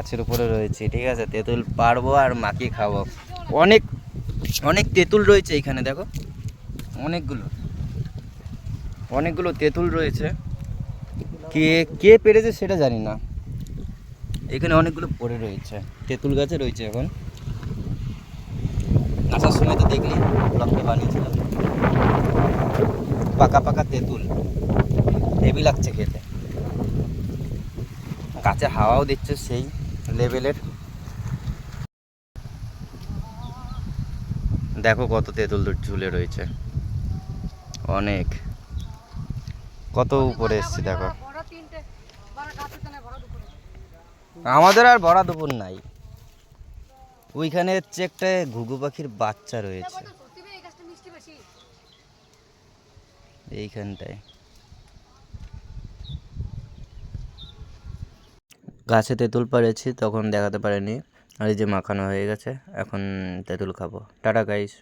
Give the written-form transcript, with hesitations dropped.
গাছের উপরে রয়েছি, ঠিক আছে, তেঁতুল পারবো আর মাখিয়ে খাবো। অনেক অনেক তেঁতুল রয়েছে এখানে, দেখো অনেকগুলো অনেকগুলো তেঁতুল রয়েছে। কে কে পেরেছে সেটা জানি না, এখানে অনেকগুলো পড়ে রয়েছে, তেঁতুল গাছে রয়েছে এখন। আসার সময় তো দেখলি ব্লগটা বানিয়েছিলাম, পাকা পাকা তেঁতুল, হেভি লাগছে খেতে। গাছে হাওয়াও দিচ্ছে সেই লেভেলের। দেখো কত তেঁতুল ঝুলে রয়েছে, অনেক, কত উপরে এসছে দেখো। আমাদের আর ভরা দুপুর নাই, ওইখানে হচ্ছে একটা ঘুঘু পাখির বাচ্চা রয়েছে এইখানটায়। গাছে তেঁতুল পাড়েছি তখন দেখাতে পারিনি, আর এই যে মাখানো হয়ে গেছে, এখন তেঁতুল খাবো। Tata guys.